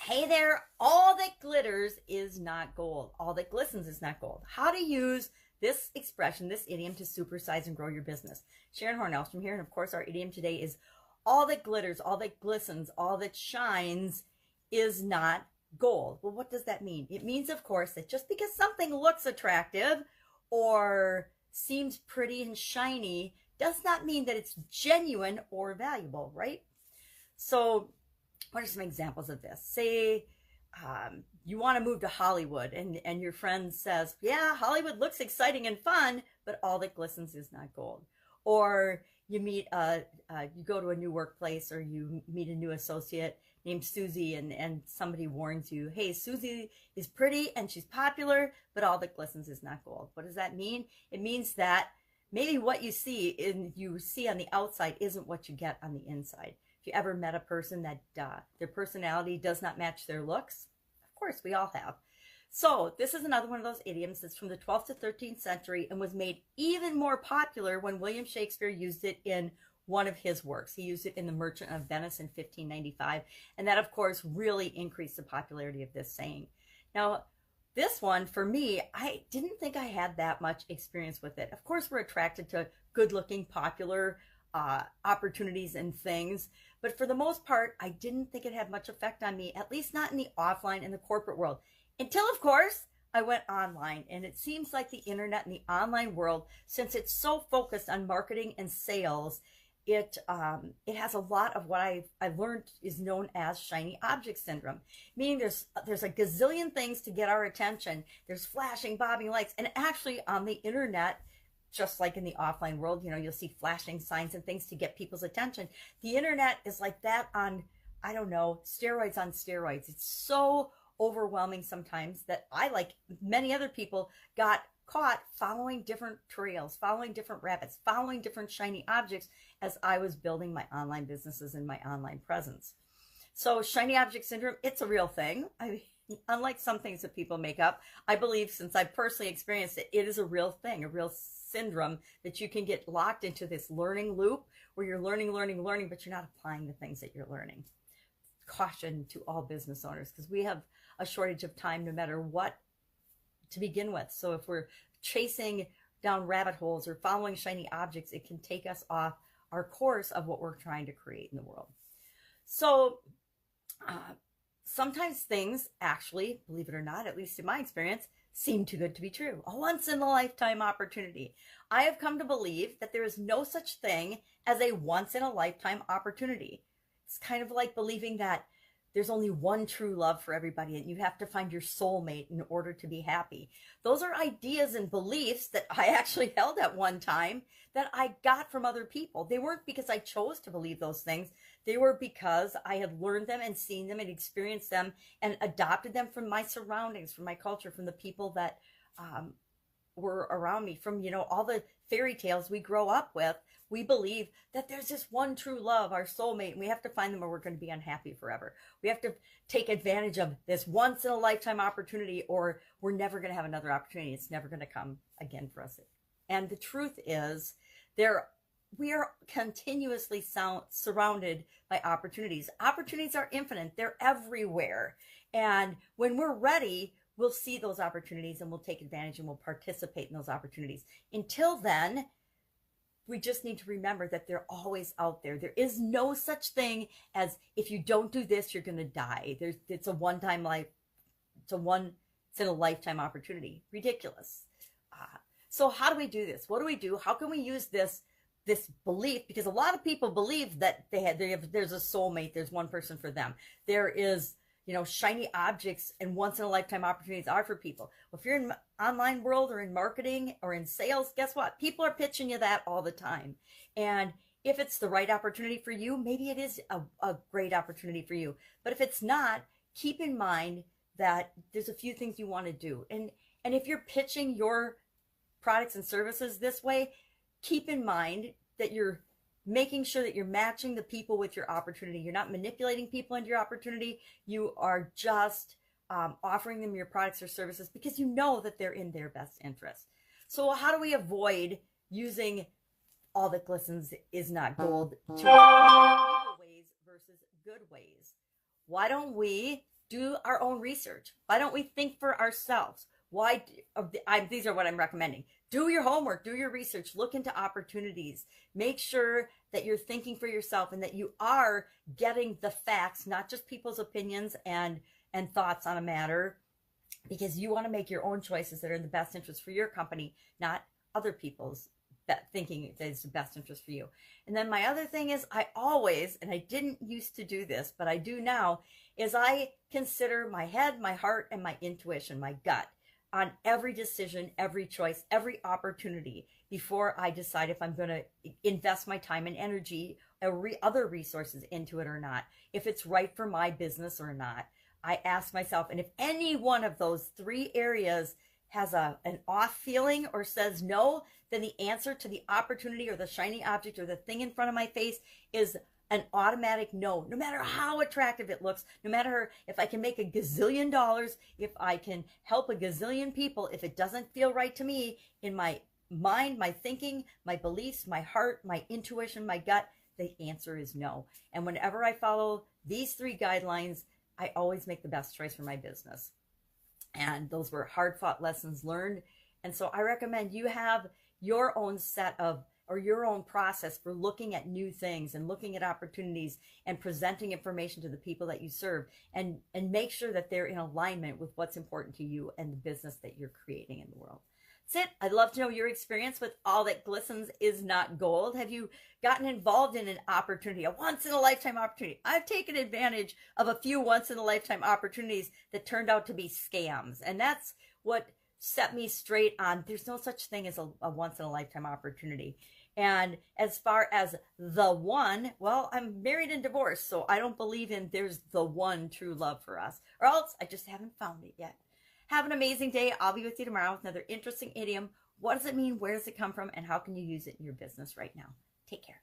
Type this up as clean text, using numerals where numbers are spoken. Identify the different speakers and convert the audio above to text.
Speaker 1: Hey there, all that glitters is not gold. All that glistens is not gold. How to use this expression, this idiom, to supersize and grow your business. Sharon Horne-Ellstrom here, and of course our idiom today is all that glitters, all that glistens, all that shines is not gold. Well, what does that mean? It means, of course, that just because something looks attractive or seems pretty and shiny does not mean that it's genuine or valuable, right? So what are some examples of this? Say you want to move to Hollywood and your friend says, yeah, Hollywood looks exciting and fun, but all that glistens is not gold. Or you meet, you go to a new workplace, or you meet a new associate named Susie, and somebody warns you, hey, Susie is pretty and she's popular, but all that glistens is not gold. What does that mean? It means that maybe what you see on the outside isn't what you get on the inside. If you ever met a person that their personality does not match their looks, of course we all have. So this is another one of those idioms that's from the 12th to 13th century and was made even more popular when William Shakespeare used it in one of his works. He used it in The Merchant of Venice in 1595, and that of course really increased the popularity of this saying. Now this one, for me, I didn't think I had that much experience with it. Of course we're attracted to good-looking, popular opportunities and things, but for the most part I didn't think it had much effect on me, at least not in the offline and the corporate world, until of course I went online. And it seems like the internet and the online world, since it's so focused on marketing and sales, it has a lot of what I've learned is known as shiny object syndrome, meaning there's a gazillion things to get our attention. There's flashing, bobbing lights, and actually on the internet, just like in the offline world, you know, you'll see flashing signs and things to get people's attention. The internet is like that on, I don't know, steroids on steroids. It's so overwhelming sometimes that I, like many other people, got caught following different trails, following different rabbits, following different shiny objects as I was building my online businesses and my online presence. So shiny object syndrome, it's a real thing. Unlike some things that people make up, I believe, since I've personally experienced it, it is a real thing, a real syndrome that you can get locked into this learning loop where you're learning, but you're not applying the things that you're learning. Caution to all business owners, because we have a shortage of time no matter what to begin with. So if we're chasing down rabbit holes or following shiny objects, it can take us off our course of what we're trying to create in the world. So sometimes things actually, believe it or not, at least in my experience, seem too good to be true. A once-in-a-lifetime opportunity. I have come to believe that there is no such thing as a once-in-a-lifetime opportunity. It's kind of like believing that there's only one true love for everybody and you have to find your soulmate in order to be happy. Those are ideas and beliefs that I actually held at one time that I got from other people. They weren't because I chose to believe those things. They were because I had learned them and seen them and experienced them and adopted them from my surroundings, from my culture, from the people that were around me, from, you know, all the fairy tales we grow up with. We believe that there's just one true love, our soulmate, and we have to find them or we're going to be unhappy forever. We have to take advantage of this once-in-a-lifetime opportunity or we're never going to have another opportunity. It's never going to come again for us. And the truth is, we are continuously surrounded by opportunities. Opportunities are infinite. They're everywhere. And when we're ready, we'll see those opportunities and we'll take advantage and we'll participate in those opportunities. Until then, we just need to remember that they're always out there. There is no such thing as, if you don't do this, you're going to die. It's a one-time life. It's in a lifetime opportunity. Ridiculous. So how do we do this? What do we do? How can we use this belief? Because a lot of people believe that there's a soulmate. There's one person for them. There is, you know, shiny objects and once-in-a-lifetime opportunities are for people. Well, if you're in the online world or in marketing or in sales, guess what? People are pitching you that all the time. And if it's the right opportunity for you, maybe it is a great opportunity for you. But if it's not, keep in mind that there's a few things you want to do. And if you're pitching your products and services this way, keep in mind that you're making sure that you're matching the people with your opportunity. You're not manipulating people into your opportunity. You are just offering them your products or services because you know that they're in their best interest. So how do we avoid using all that glistens is not gold to evil ways versus good ways? Why don't we do our own research. Why don't we think for ourselves? These are what I'm recommending. Do your homework, do your research, look into opportunities. Make sure that you're thinking for yourself and that you are getting the facts, not just people's opinions and thoughts on a matter, because you want to make your own choices that are in the best interest for your company, not other people's thinking that is the best interest for you. And then my other thing is I always, and I didn't used to do this, but I do now, is I consider my head, my heart, and my intuition, my gut, on every decision, every choice, every opportunity before I decide if I'm going to invest my time and energy or other resources into it or not, if it's right for my business or not. I ask myself, and if any one of those three areas has an off feeling or says no, then the answer to the opportunity or the shiny object or the thing in front of my face is an automatic no, no matter how attractive it looks, no matter if I can make $1 gazillion, if I can help a gazillion people, if it doesn't feel right to me in my mind, my thinking, my beliefs, my heart, my intuition, my gut, the answer is no. And whenever I follow these three guidelines, I always make the best choice for my business. And those were hard-fought lessons learned. And so I recommend you have your own set of, or your own process for looking at new things and looking at opportunities and presenting information to the people that you serve, and make sure that they're in alignment with what's important to you and the business that you're creating in the world. That's it. I'd love to know your experience with All That Glistens Is Not Gold. Have you gotten involved in an opportunity, a once-in-a-lifetime opportunity? I've taken advantage of a few once-in-a-lifetime opportunities that turned out to be scams. And that's what set me straight on there's no such thing as a once-in-a-lifetime opportunity. And as far as the one, well, I'm married and divorced, so I don't believe in there's the one true love for us. Or else I just haven't found it yet. Have an amazing day. I'll be with you tomorrow with another interesting idiom. What does it mean? Where does it come from? And how can you use it in your business right now? Take care.